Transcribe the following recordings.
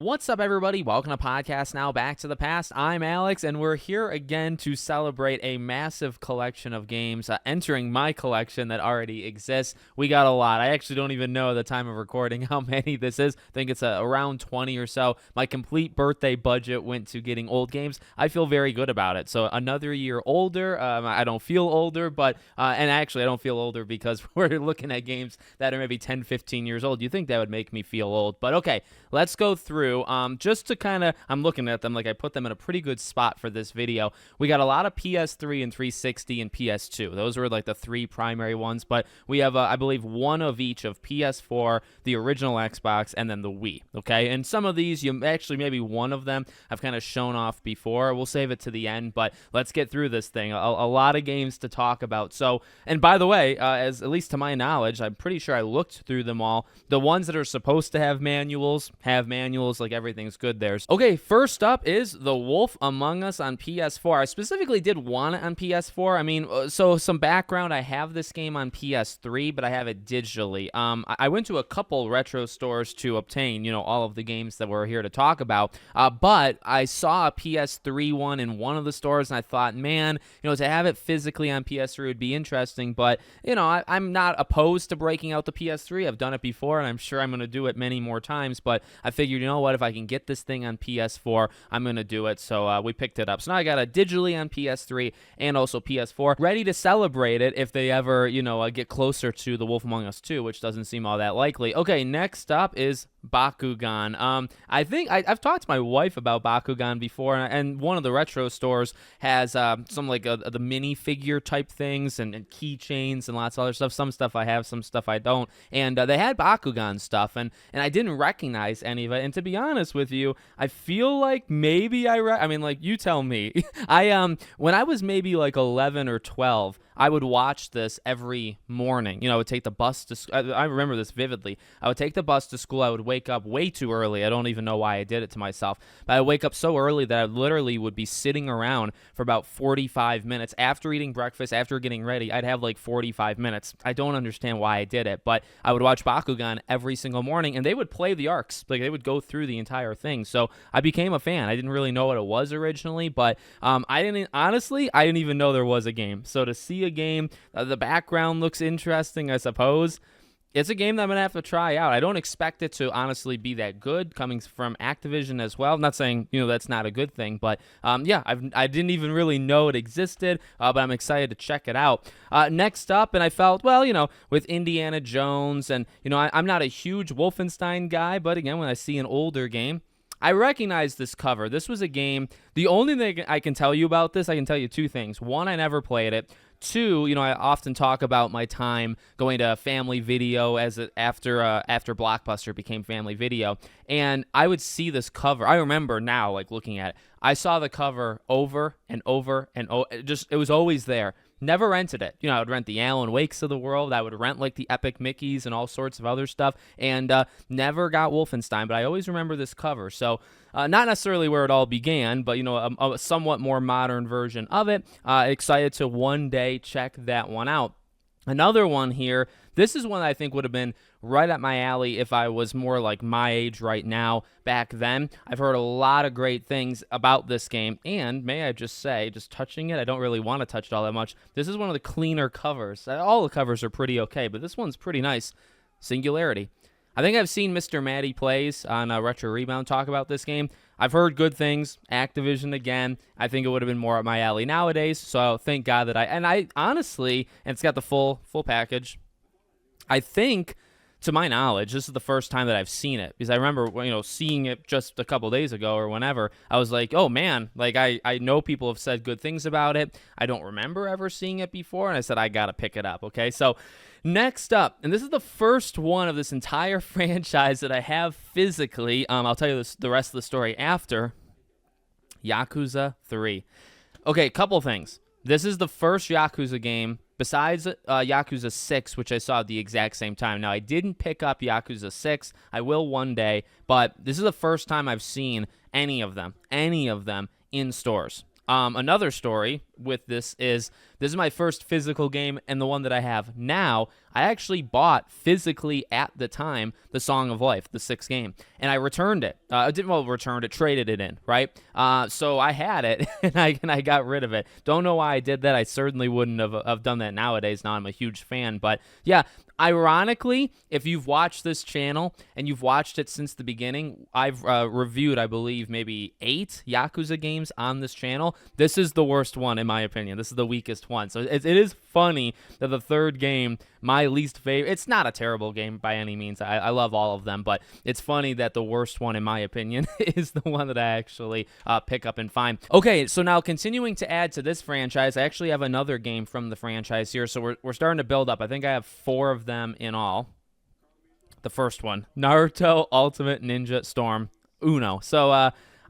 What's up, everybody? Welcome to Podcast Now Back to the Past. I'm Alex, and we're here again to celebrate a massive collection of games entering my collection that already exists. We got a lot. I actually don't even know at the time of recording how many this is. I think it's around 20 or so. My complete birthday budget went to getting old games. I feel very good about it. So another year older. I don't feel older, but and actually I don't feel older because we're looking at games that are maybe 10, 15 years old. You think that would make me feel old, but okay. Let's go through just to kind of, I'm looking at them like I put them in a pretty good spot for this video. We got a lot of PS3 and 360 and PS2. Those were like the three primary ones, but we have, I believe, one of each of PS4, the original Xbox, and then the Wii, okay? And some of these, maybe one of them I've kind of shown off before. We'll save it to the end, but let's get through this thing. A lot of games to talk about. So, and by the way, as at least to my knowledge, I'm pretty sure I looked through them all. The ones that are supposed to have manuals, like everything's good there. Okay, first up is The Wolf Among Us on PS4. I specifically did want it on PS4. I mean, so some background, I have this game on PS3, but I have it digitally. I went to a couple retro stores to obtain, all of the games that we're here to talk about, but I saw a PS3 one in one of the stores, and I thought, man, to have it physically on PS3 would be interesting, but, I'm not opposed to breaking out the PS3. I've done it before, and I'm sure I'm going to do it many more times, but I figured, what, if I can get this thing on PS4, I'm going to do it. So we picked it up. So now I got it digitally on PS3 and also PS4, ready to celebrate it if they ever, get closer to The Wolf Among Us 2, which doesn't seem all that likely. Okay, next up is Bakugan. I think I've talked to my wife about Bakugan before, and one of the retro stores has some like the minifigure type things and keychains and lots of other stuff. Some stuff I have, some stuff I don't. And they had Bakugan stuff, and I didn't recognize any of it. And to be honest with you, I feel like maybe you tell me. When I was maybe like 11 or 12, I would watch this every morning. I would take the bus to I remember this vividly. I would take the bus to school. I would wake up way too early. I don't even know why I did it to myself. But I would wake up so early that I literally would be sitting around for about 45 minutes. After eating breakfast, after getting ready, I'd have like 45 minutes. I don't understand why I did it, but I would watch Bakugan every single morning, and they would play the arcs. Like, they would go through the entire thing. So I became a fan. I didn't really know what it was originally, but I didn't even know there was a game. So to see a game, the background looks interesting, I suppose. It's a game that I'm going to have to try out. I don't expect it to honestly be that good, coming from Activision as well. I'm not saying, that's not a good thing, but I didn't even really know it existed, but I'm excited to check it out. Next up, and I felt, with Indiana Jones, and, I'm not a huge Wolfenstein guy, but again, when I see an older game, I recognize this cover. This was a game. The only thing I can tell you about this, I can tell you two things. One, I never played it. Two, I often talk about my time going to Family Video after Blockbuster became Family Video, and I would see this cover. I remember now, like, looking at it. I saw the cover over and over and over. It was always there. Never rented it. I would rent the Alan Wakes of the world. I would rent like the Epic Mickeys and all sorts of other stuff, and never got Wolfenstein, but I always remember this cover. So not necessarily where it all began, but a somewhat more modern version of it. Excited to one day check that one out. Another one here, this is one I think would have been right up my alley if I was more like my age right now. Back then, I've heard a lot of great things about this game, and may I just say, just touching it, I don't really want to touch it all that much. This is one of the cleaner covers. All the covers are pretty okay, but this one's pretty nice. Singularity. I think I've seen Mr. Matty Plays on Retro Rebound talk about this game. I've heard good things. Activision again. I think it would have been more up my alley nowadays. So thank God that I honestly, and it's got the full package. I think, to my knowledge, this is the first time that I've seen it, because I remember, seeing it just a couple days ago or whenever. I was like, oh man, like I know people have said good things about it. I don't remember ever seeing it before, and I said I gotta pick it up. Okay, so next up, and this is the first one of this entire franchise that I have physically. I'll tell you the rest of the story after. Yakuza 3. Okay, couple things. This is the first Yakuza game besides Yakuza 6, which I saw at the exact same time. Now, I didn't pick up Yakuza 6. I will one day, but this is the first time I've seen any of them in stores. Another story with this is my first physical game, and the one that I have now, I actually bought physically at the time the Song of Life, the 6th game, and I returned it. Traded it in, right? So I had it, and I got rid of it. Don't know why I did that. I certainly wouldn't have done that nowadays. Now I'm a huge fan, but yeah. Ironically, if you've watched this channel and you've watched it since the beginning, I've reviewed, I believe, maybe 8 Yakuza games on this channel. This is the worst one, in my opinion. This is the weakest one. So it is funny that the 3rd game, my least favorite, it's not a terrible game by any means. I love all of them, but it's funny that the worst one, in my opinion, is the one that I actually pick up and find. Okay, so now continuing to add to this franchise, I actually have another game from the franchise here. So we're starting to build up. I think I have 4 of them in all. The first one, Naruto Ultimate Ninja Storm Uno. So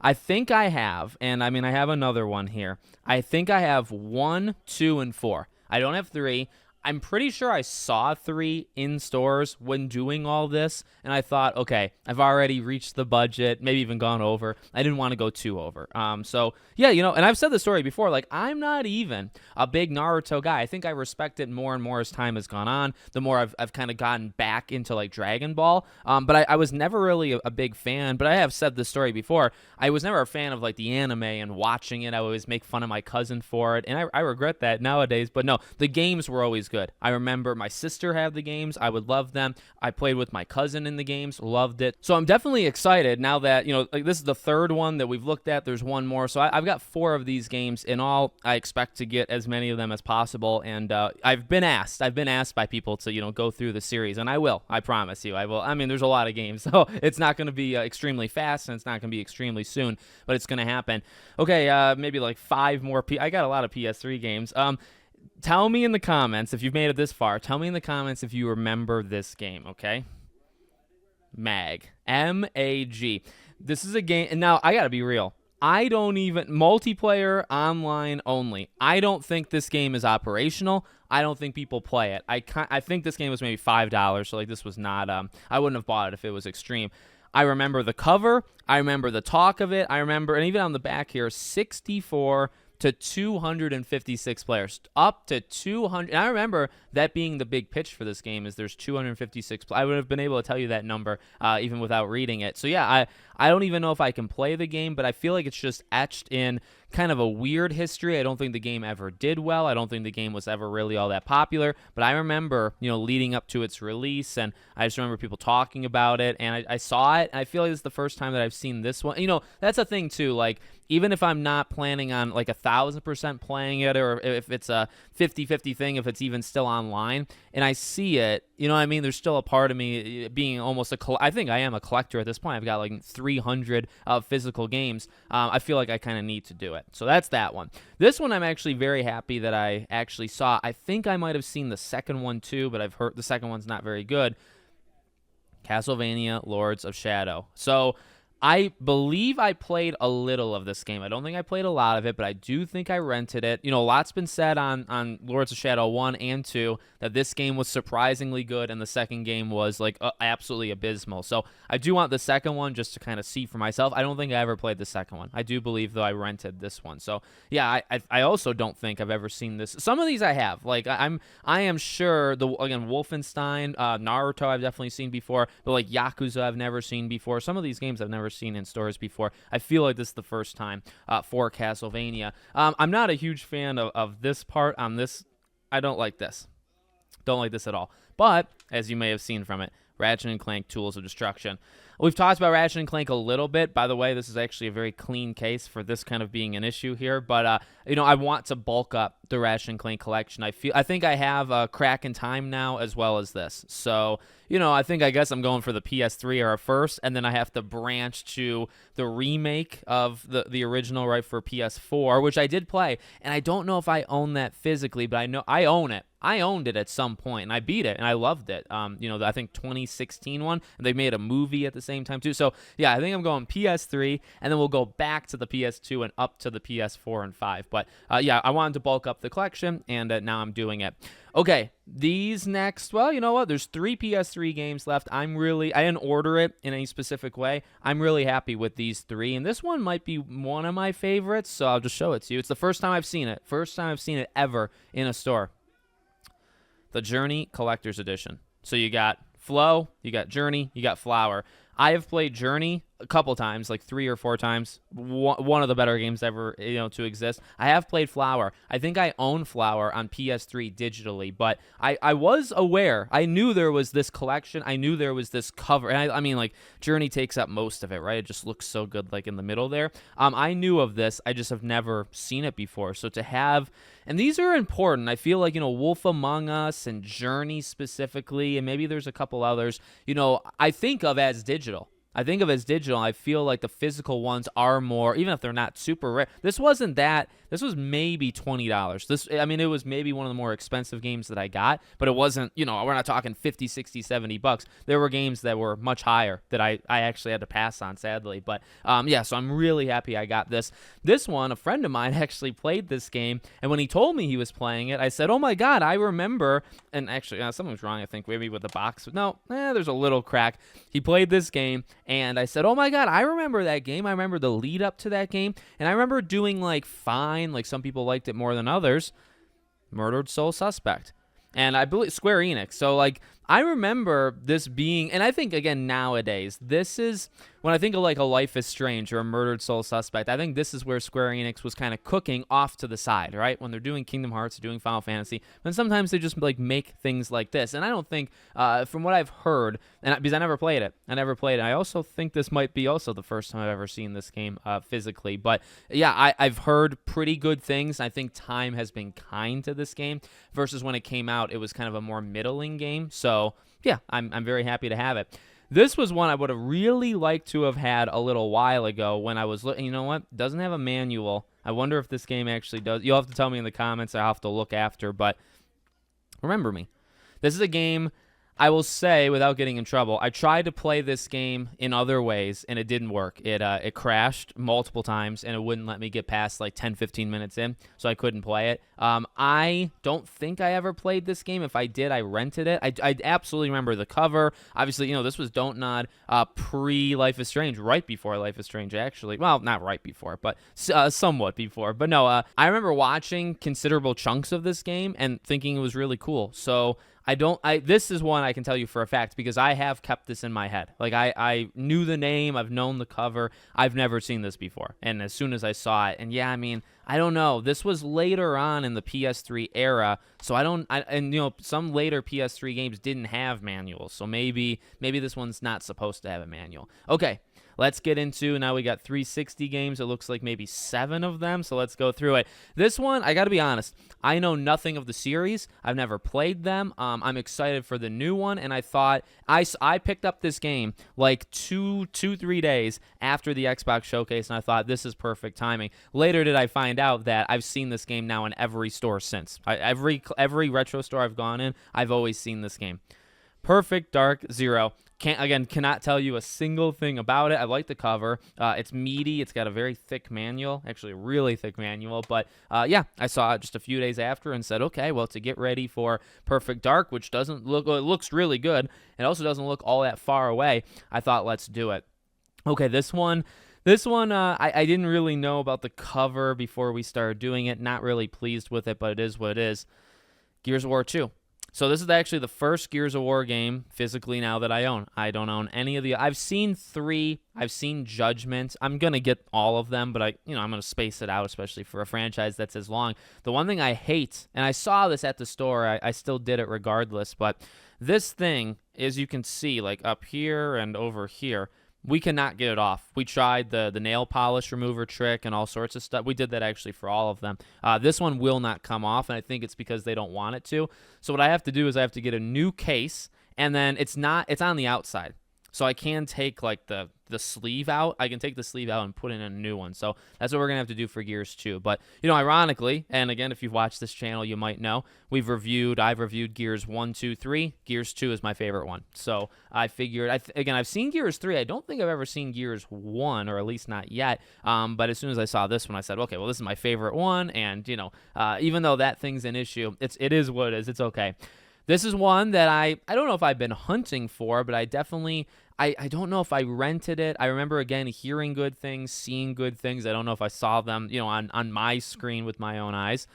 I think I have, and I mean I have another one here. I think I have 1, 2, and 4. I don't have 3. I'm pretty sure I saw 3 in stores when doing all this, and I thought, okay, I've already reached the budget, maybe even gone over. I didn't want to go too over. So, yeah, and I've said the story before, like, I'm not even a big Naruto guy. I think I respect it more and more as time has gone on, the more I've kind of gotten back into, like, Dragon Ball. But I was never really a big fan, but I have said this story before. I was never a fan of, like, the anime and watching it. I would always make fun of my cousin for it, and I regret that nowadays. But no, the games were always good. I remember my sister had the games. I would love them. I played with my cousin in the games, loved it. So I'm definitely excited now that, like, this is the 3rd one that we've looked at. There's one more. So I've got 4 of these games in all. I expect to get as many of them as possible. And I've been asked by people to, go through the series, and I will. I promise you, I will. I mean, there's a lot of games, so it's not going to be extremely fast, and it's not going to be extremely soon, but it's going to happen. Okay, maybe like 5 more. I got a lot of PS3 games. Tell me in the comments, if you've made it this far, tell me in the comments if you remember this game, okay? MAG. M-A-G. This is a game, and now I gotta be real. I don't even, multiplayer, online only. I don't think this game is operational. I don't think people play it. I think this game was maybe $5, so like this was not, I wouldn't have bought it if it was extreme. I remember the cover. I remember the talk of it. I remember, and even on the back here, 64 to 256 players, up to 200. And I remember that being the big pitch for this game is there's 256. I would have been able to tell you that number even without reading it. So yeah, I don't even know if I can play the game, but I feel like it's just etched in kind of a weird history. I don't think the game ever did well. I don't think the game was ever really all that popular, but I remember, leading up to its release, and I just remember people talking about it, and I saw it, and I feel like this is the first time that I've seen this one. That's a thing too, like, even if I'm not planning on like 1,000% playing it, or if it's a 50-50 thing, if it's even still online, and I see it, what I mean? There's still a part of me being almost I think I am a collector at this point. I've got like 300 physical games. I feel like I kind of need to do it. So that's that one. This one I'm actually very happy that I actually saw. I think I might have seen the second one too, but I've heard the second one's not very good. Castlevania Lords of Shadow. So I believe I played a little of this game. I don't think I played a lot of it, but I do think I rented it. A lot's been said on Lords of Shadow 1 and 2 that this game was surprisingly good, and the second game was like absolutely abysmal. So I do want the second one just to kind of see for myself. I don't think I ever played the second one. I do believe, though, I rented this one. So yeah, I also don't think I've ever seen this. Some of these I have. Like I am sure Wolfenstein, Naruto I've definitely seen before, but like Yakuza I've never seen before. Some of these games I've never seen in stores before. I feel like this is the first time for Castlevania. I'm not a huge fan of this part on this. I don't like this. Don't like this at all. But, as you may have seen from it, Ratchet & Clank Tools of Destruction. We've talked about Ratchet & Clank a little bit. By the way, this is actually a very clean case for this kind of being an issue here. But, I want to bulk up the Ratchet & Clank collection. I think I have Crack in Time now as well as this. So, I guess I'm going for the PS3 era first, and then I have to branch to the remake of the original, right, for PS4, which I did play. And I don't know if I own that physically, but I know I own it. I owned it at some point, and I beat it, and I loved it. I think 2016 one, and they made a movie at the same time too. So yeah, I think I'm going PS3, and then we'll go back to the PS2 and up to the PS4 and 5. But yeah, I wanted to bulk up the collection, and now I'm doing it. Okay, these next, well, you know what? There's 3 PS3 games left. I didn't order it in any specific way. I'm really happy with these 3, and this one might be one of my favorites, so I'll just show it to you. It's the first time I've seen it. First time I've seen it ever in a store. The Journey Collector's Edition. So you got Flow, you got Journey, you got Flower. I have played Journey a couple times, like 3 or 4 times. One of the better games ever, to exist. I have played Flower. I think I own Flower on PS3 digitally, but I was aware. I knew there was this collection. I knew there was this cover. And I mean, like, Journey takes up most of it, right? It just looks so good, like, in the middle there. I knew of this. I just have never seen it before. So to have, and these are important. I feel like, Wolf Among Us and Journey specifically, and maybe there's a couple others, I think of as digital. I feel like the physical ones are more, even if they're not super rare. This wasn't that. This was maybe $20. It was maybe one of the more expensive games that I got, but it wasn't, we're not talking 50, 60, 70 bucks. There were games that were much higher that I actually had to pass on, sadly. But yeah, so I'm really happy I got this. This one, a friend of mine actually played this game, and when he told me he was playing it, I said, oh my God, I remember, and actually, something's wrong, I think, maybe with the box. No, there's a little crack. He played this game, and I said, oh my God, I remember that game. I remember the lead up to that game, and I remember doing fine. Like, some people liked it more than others. Murdered Soul Suspect. And I believe Square Enix. So, I remember this being, and I think, again, nowadays, this is, when I think of, a Life is Strange or a Murdered Soul Suspect, I think this is where Square Enix was kind of cooking off to the side, right? When they're doing Kingdom Hearts or doing Final Fantasy, and sometimes they just, make things like this. And I don't think, from what I've heard, because I never played it. I also think this might be also the first time I've ever seen this game physically. But, yeah, I've heard pretty good things. I think time has been kind to this game versus when it came out, it was kind of a more middling game. So, yeah, I'm very happy to have it. This was one I would have really liked to have had a little while ago when I was looking. You know what? It doesn't have a manual. I wonder if this game actually does. You'll have to tell me in the comments. I'll have to look after. But remember me. This is a game, I will say, without getting in trouble, I tried to play this game in other ways, and it didn't work. It crashed multiple times, and it wouldn't let me get past 10, 15 minutes in, so I couldn't play it. I don't think I ever played this game. If I did, I rented it. I absolutely remember the cover. Obviously, this was Don't Nod pre-Life is Strange, right before Life is Strange, actually. Well, not right before, but somewhat before. But no, I remember watching considerable chunks of this game and thinking it was really cool. So this is one I can tell you for a fact because I have kept this in my head. I knew the name, I've known the cover, I've never seen this before. And as soon as I saw it, and yeah, I don't know, this was later on in the PS3 era, so some later PS3 games didn't have manuals, so maybe this one's not supposed to have a manual. Okay. Let's get into, now we got 360 games. It looks like maybe 7 of them, so let's go through it. This one, I got to be honest, I know nothing of the series. I've never played them. I'm excited for the new one, and I thought, I picked up this game 3 days after the Xbox showcase, and I thought, this is perfect timing. Later did I find out that I've seen this game now in every store since. Every retro store I've gone in, I've always seen this game. Perfect Dark Zero. Cannot tell you a single thing about it. I like the cover. It's meaty. It's got a very thick manual, actually a really thick manual. But yeah, I saw it just a few days after and said, okay, well, to get ready for Perfect Dark, which doesn't look, it looks really good. It also doesn't look all that far away. I thought, let's do it. Okay, this one, I didn't really know about the cover before we started doing it. Not really pleased with it, but it is what it is. Gears of War 2. So this is actually the first Gears of War game physically now that I own. I don't own any of the. I've seen 3. I've seen Judgment. I'm gonna get all of them, but I'm gonna space it out, especially for a franchise that's as long. The one thing I hate, and I saw this at the store, I still did it regardless. But this thing, as you can see, up here and over here, we cannot get it off. We tried the nail polish remover trick and all sorts of stuff. We did that actually for all of them. This one will not come off, and I think it's because they don't want it to. So what I have to do is I have to get a new case, and then it's on the outside. So I can take like the sleeve out. I can take the sleeve out and put in a new one. So that's what we're gonna have to do for Gears 2. But ironically, and again, if you've watched this channel, you might know I've reviewed Gears 1, 2, 3. Gears 2 is my favorite one. So I figured, again, I've seen Gears 3. I don't think I've ever seen Gears 1, or at least not yet. But as soon as I saw this one, I said, okay, well, this is my favorite one. And even though that thing's an issue, it is what it is. It's okay. This is one that I don't know if I've been hunting for, but I definitely, I don't know if I rented it. I remember, again, hearing good things, seeing good things. I don't know if I saw them, on my screen with my own eyes.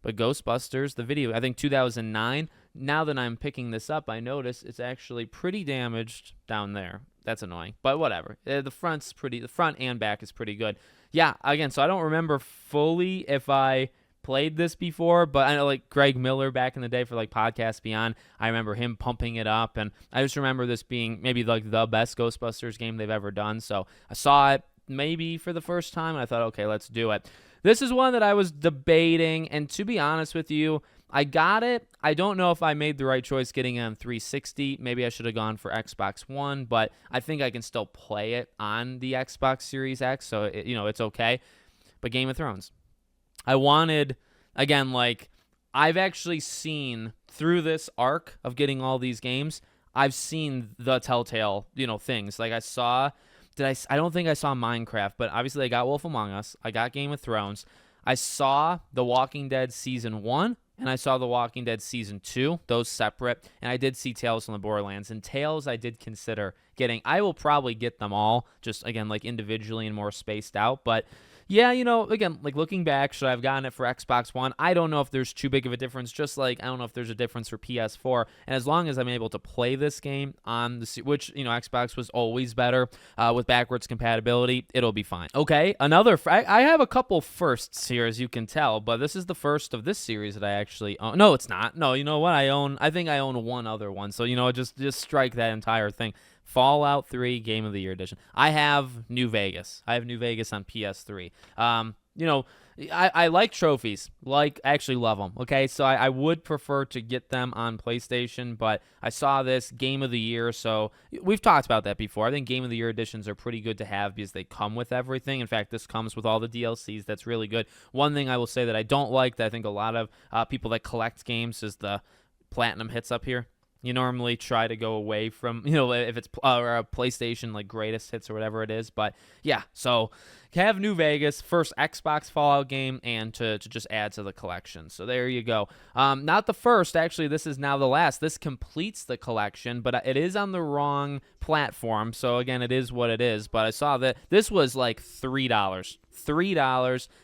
But Ghostbusters, the video, I think 2009. Now that I'm picking this up, I notice it's actually pretty damaged down there. That's annoying, but whatever. The front and back is pretty good. Yeah, again, so I don't remember fully if I played this before, but I know like Greg Miller back in the day for like Podcast Beyond, I remember him pumping it up, and I just remember this being maybe like the best Ghostbusters game they've ever done. So I saw it maybe for the first time, and I thought, okay, let's do it. This is one that I was debating, and to be honest with you, I got it. I don't know if I made the right choice getting it on 360. Maybe I should have gone for Xbox One, but I think I can still play it on the Xbox Series X, so it's okay. But Game of Thrones, I wanted, again, like, I've actually seen through this arc of getting all these games, I've seen the telltale, things. Like I don't think I saw Minecraft, but obviously I got Wolf Among Us. I got Game of Thrones. I saw The Walking Dead Season 1, and I saw The Walking Dead Season 2, those separate, and I did see Tales from the Borderlands. And Tales I did consider getting. I will probably get them all, just, again, like individually and more spaced out, but yeah, again, like looking back, should I have gotten it for Xbox One? I don't know if there's too big of a difference, just like I don't know if there's a difference for PS4. And as long as I'm able to play this game on which, Xbox was always better with backwards compatibility, it'll be fine. Okay, I have a couple firsts here, as you can tell, but this is the first of this series that I actually own. No, it's not. No, you know what? I think I own one other one. So, just strike that entire thing. Fallout 3 Game of the Year Edition. I have New Vegas. I have New Vegas on PS3. I like trophies. Actually love them. Okay, so I would prefer to get them on PlayStation, but I saw this Game of the Year, so we've talked about that before. I think Game of the Year editions are pretty good to have because they come with everything. In fact, this comes with all the DLCs. That's really good. One thing I will say that I don't like, that I think a lot of people that collect games, is the platinum hits up here. You normally try to go away from, if it's or a PlayStation, like greatest hits or whatever it is. But yeah, so have New Vegas, first Xbox Fallout game, and to just add to the collection. So there you go. Not the first, actually. This is now the last. This completes the collection, but it is on the wrong platform. So again, it is what it is. But I saw that this was like $3.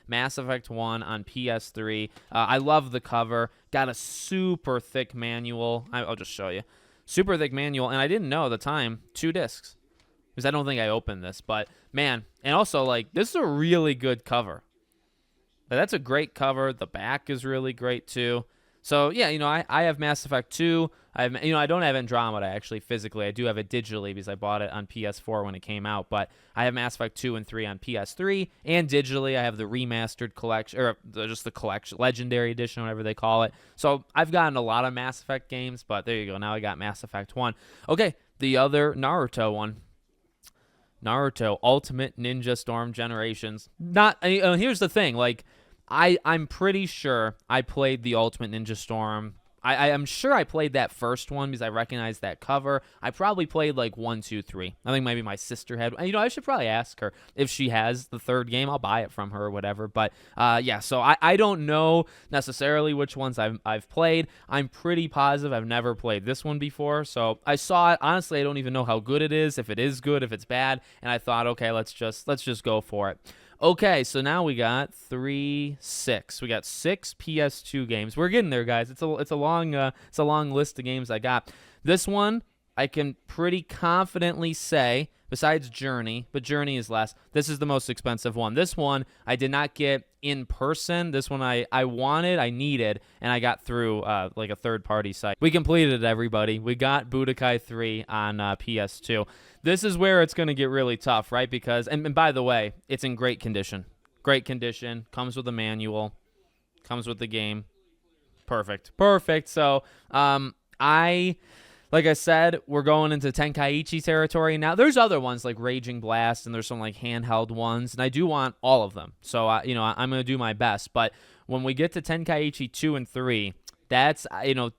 Mass Effect 1 on PS3. I love the cover. Got a super thick manual. I'll just show you. Super thick manual, and I didn't know at the time, 2 discs. Because I don't think I opened this, but man. And also, like, this is a really good cover. But that's a great cover. The back is really great, too. So, yeah, I have Mass Effect 2. I don't have Andromeda, actually, physically. I do have it digitally because I bought it on PS4 when it came out. But I have Mass Effect 2 and 3 on PS3. And digitally, I have the remastered collection, or just the collection, Legendary Edition, whatever they call it. So I've gotten a lot of Mass Effect games, but there you go. Now I got Mass Effect 1. Okay, the other Naruto one. Naruto Ultimate Ninja Storm Generations. Here's the thing, like, I'm pretty sure I played the Ultimate Ninja Storm. I'm sure I played that first one because I recognized that cover. I probably played like 1, 2, 3. I think maybe my sister had. I should probably ask her if she has the third game. I'll buy it from her or whatever. But yeah, so I don't know necessarily which ones I've played. I'm pretty positive I've never played this one before. So I saw it. Honestly, I don't even know how good it is. If it is good, if it's bad. And I thought, okay, let's just go for it. Okay, so now we got 6. We got 6 PS2 games. We're getting there, guys. It's a long list of games I got. This one I can pretty confidently say, besides Journey, but Journey is less. This is the most expensive one. This one I did not get in person. This one I wanted, I needed, and I got through like a third-party site. We completed it, everybody. We got Budokai 3 on PS2. This is where it's going to get really tough, right? Because, and by the way, it's in great condition. Great condition. Comes with a manual. Comes with the game. Perfect. So, like Like I said, we're going into Tenkaichi territory now. There's other ones like Raging Blast, and there's some like handheld ones, and I do want all of them. So, I'm going to do my best. But when we get to Tenkaichi 2 and 3, that's,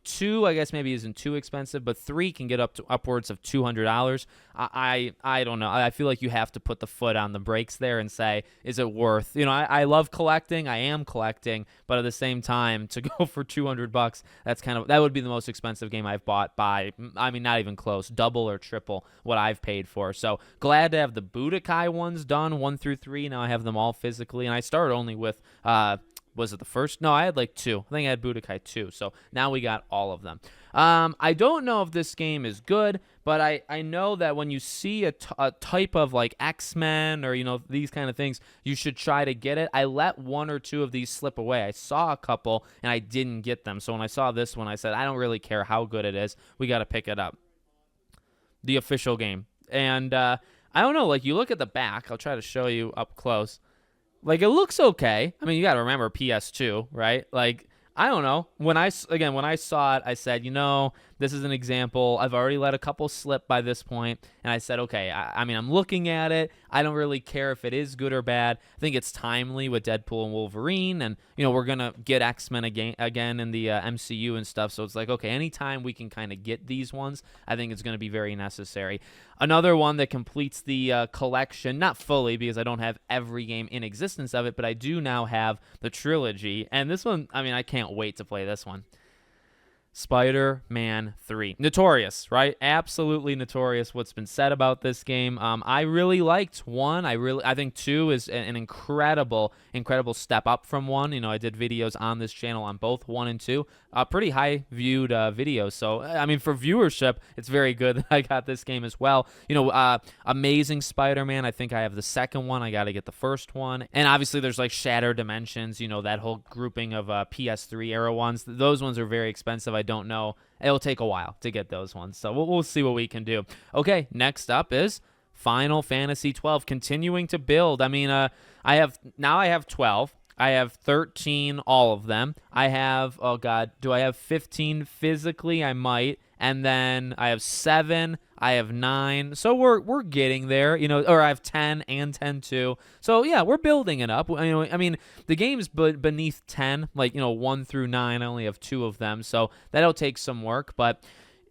2, I guess maybe isn't too expensive, but 3 can get up to upwards of $200. I don't know. I feel like you have to put the foot on the brakes there and say, is it worth? I love collecting. I am collecting, but at the same time, to go for $200, that would be the most expensive game I've bought by, not even close, double or triple what I've paid for. So glad to have the Budokai ones done, 1 through 3. Now I have them all physically, and I started only with was it the first? No, I had like 2. I think I had Budokai 2. So now we got all of them. I don't know if this game is good, but I know that when you see a type of like X-Men or, these kind of things, you should try to get it. I let 1 or 2 of these slip away. I saw a couple and I didn't get them. So when I saw this one, I said, I don't really care how good it is. We got to pick it up. The official game. And I don't know, like you look at the back. I'll try to show you up close. Like, it looks okay. I mean, you got to remember PS2, right? Like, I don't know. When I saw it, I said, this is an example. I've already let a couple slip by this point, and I said, okay, I'm looking at it. I don't really care if it is good or bad. I think it's timely with Deadpool and Wolverine, and, we're going to get X-Men again in the MCU and stuff, so it's like, okay, anytime we can kind of get these ones, I think it's going to be very necessary. Another one that completes the collection, not fully because I don't have every game in existence of it, but I do now have the trilogy, and this one, I can't wait to play this one. Spider-Man 3. Notorious, right? Absolutely notorious what's been said about this game. I really liked 1. I think 2 is an incredible step up from 1. I did videos on this channel on both 1 and 2. Pretty high viewed videos. So, for viewership, it's very good that I got this game as well. Amazing Spider-Man. I think I have the second one. I got to get the first one. And obviously there's like Shattered Dimensions, that whole grouping of PS3 era ones. Those ones are very expensive. I don't know. It'll take a while to get those ones. So we'll see what we can do. Okay, next up is Final Fantasy 12, continuing to build. I have 12. I have 13, all of them. I have, do I have 15 physically? I might. And then I have 7. I have 9. So we're getting there, or I have 10 and 10 too. So yeah, we're building it up. The game's beneath 10, 1 through 9. I only have 2 of them. So that'll take some work, but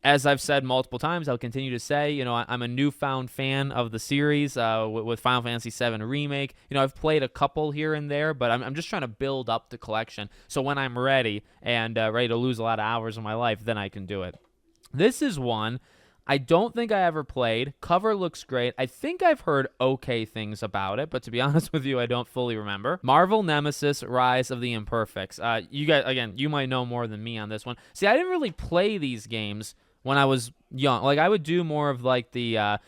as I've said multiple times, I'll continue to say, I'm a newfound fan of the series with Final Fantasy VII Remake. I've played a couple here and there, but I'm just trying to build up the collection. So when I'm ready and ready to lose a lot of hours of my life, then I can do it. This is one I don't think I ever played. Cover looks great. I think I've heard okay things about it, but to be honest with you, I don't fully remember. Marvel Nemesis Rise of the Imperfects. You guys, again, you might know more than me on this one. See, I didn't really play these games when I was young. Like, I would do more of like the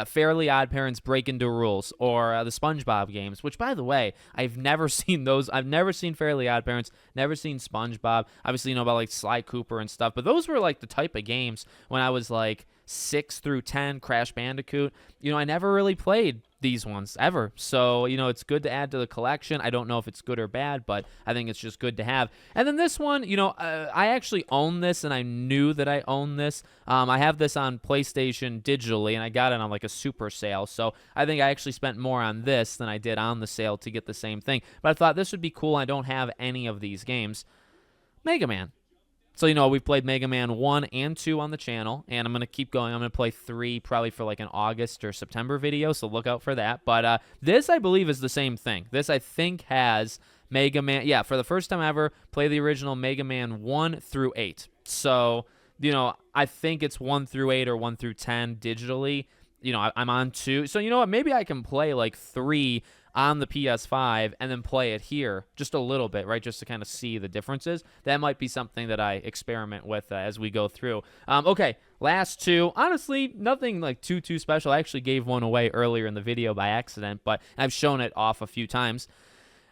Fairly Odd Parents Break Into Rules or the SpongeBob games, which, by the way, I've never seen those. I've never seen Fairly Odd Parents, never seen SpongeBob. Obviously, about like Sly Cooper and stuff, but those were like the type of games when I was like 6 through 10, Crash Bandicoot. I never really played these ones ever. So, it's good to add to the collection. I don't know if it's good or bad, but I think it's just good to have. And then this one, I actually own this, and I knew that I owned this. I have this on PlayStation digitally, and I got it on like a super sale. So I think I actually spent more on this than I did on the sale to get the same thing. But I thought this would be cool. I don't have any of these games. Mega Man. So, we've played Mega Man 1 and 2 on the channel, and I'm going to keep going. I'm going to play 3 probably for like an August or September video, so look out for that. But this, I believe, is the same thing. This, I think, has Mega Man. Yeah, for the first time ever, play the original Mega Man 1 through 8. So, I think it's 1 through 8 or 1 through 10 digitally. I'm on 2. So, you know what? Maybe I can play like 3 on the PS5 and then play it here just a little bit, right? Just to kind of see the differences. That might be something that I experiment with as we go through. Okay, last 2. Honestly, nothing like too special. I actually gave one away earlier in the video by accident, but I've shown it off a few times.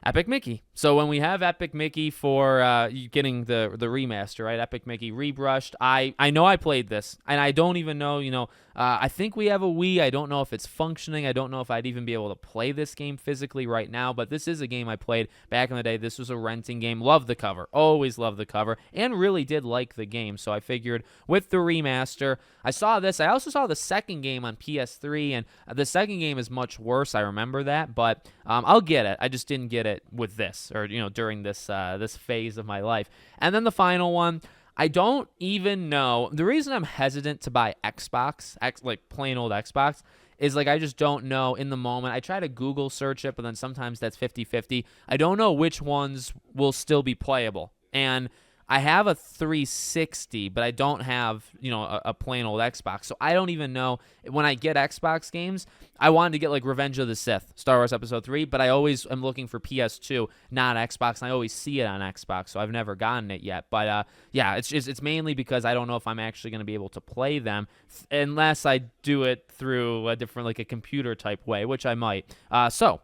Epic Mickey. So when we have Epic Mickey for getting the remaster, right? Epic Mickey rebrushed. I know I played this, and I don't even know. I think we have a Wii. I don't know if it's functioning. I don't know if I'd even be able to play this game physically right now. But this is a game I played back in the day. This was a renting game. Loved the cover. Always loved the cover, and really did like the game. So I figured with the remaster, I saw this. I also saw the second game on PS3, and the second game is much worse. I remember that, but I'll get it. I just didn't get it with this, or during this this phase of my life. And then the final one, I don't even know. The reason I'm hesitant to buy Xbox, like plain old Xbox, is like I just don't know in the moment. I try to Google search it, but then sometimes that's 50-50. I don't know which ones will still be playable. And I have a 360, but I don't have, a plain old Xbox. So I don't even know. When I get Xbox games, I wanted to get like Revenge of the Sith, Star Wars Episode 3, but I always am looking for PS2, not Xbox, and I always see it on Xbox, so I've never gotten it yet. But yeah, it's mainly because I don't know if I'm actually going to be able to play them unless I do it through a different, like a computer type way, which I might. So,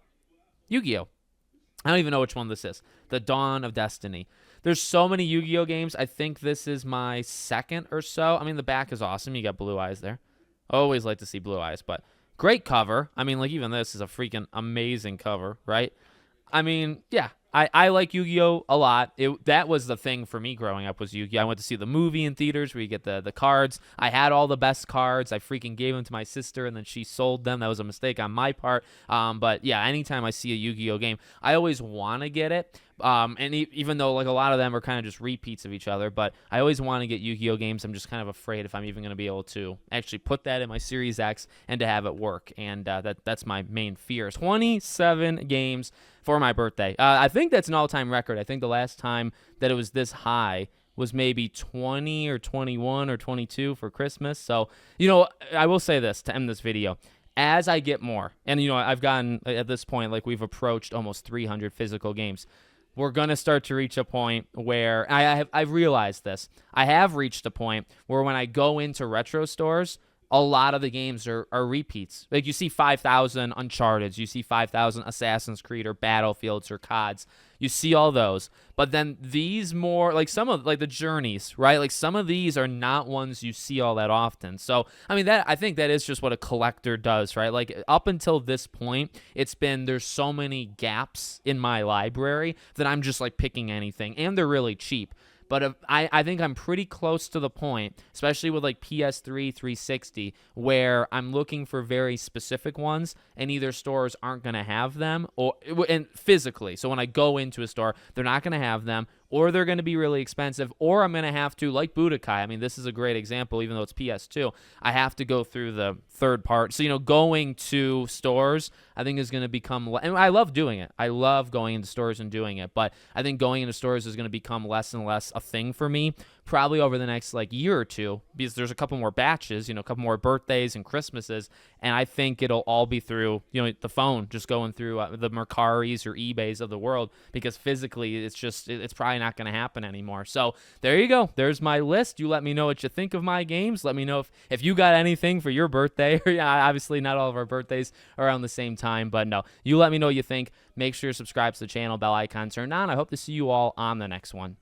Yu-Gi-Oh! I don't even know which one this is. The Dawn of Destiny. There's so many Yu-Gi-Oh! Games. I think this is my second or so. I mean, the back is awesome. You got Blue Eyes there. Always like to see Blue Eyes, but great cover. I mean, like, even this is a freaking amazing cover, right? I mean, yeah, I like Yu-Gi-Oh! A lot. That was the thing for me growing up was Yu-Gi-Oh! I went to see the movie in theaters where you get the cards. I had all the best cards. I freaking gave them to my sister, and then she sold them. That was a mistake on my part. But, yeah, anytime I see a Yu-Gi-Oh! Game, I always want to get it. And even though like a lot of them are kind of just repeats of each other, but I always want to get Yu-Gi-Oh! Games. I'm just kind of afraid if I'm even going to be able to actually put that in my Series X and to have it work. And that's my main fear. 27 games for my birthday. I think that's an all-time record. I think the last time that it was this high was maybe 20 or 21 or 22 for Christmas. So, I will say this to end this video. As I get more, and I've gotten at this point, like we've approached almost 300 physical games. We're going to start to reach a point where I've realized this. I have reached a point where when I go into retro stores, a lot of the games are repeats. Like you see 5,000 Uncharted, you see 5,000 Assassin's Creed or Battlefields or CODs. You see all those. But then these more, like some of like the Journeys, right? Like some of these are not ones you see all that often. So, I mean, I think that is just what a collector does, right? Like up until this point, there's so many gaps in my library that I'm just like picking anything, and they're really cheap. But I think I'm pretty close to the point, especially with like PS3, 360, where I'm looking for very specific ones, and either stores aren't going to have them, and physically. So when I go into a store, they're not going to have them, or they're going to be really expensive, or I'm going to have to, like Budokai, I mean, this is a great example, even though it's PS2, I have to go through the third part. So, going to stores, I think is going to become, and I love doing it. I love going into stores and doing it, but I think going into stores is going to become less and less a thing for me, probably over the next like year or two, because there's a couple more batches, a couple more birthdays and Christmases, and I think it'll all be through, the phone, just going through the Mercaris or eBays of the world, because physically it's probably not going to happen anymore. So there you go. There's my list. You let me know what you think of my games. Let me know if you got anything for your birthday. Yeah, obviously not all of our birthdays are around the same time, but no, you let me know what you think. Make sure you subscribe to the channel, bell icon turned on. I hope to see you all on the next one.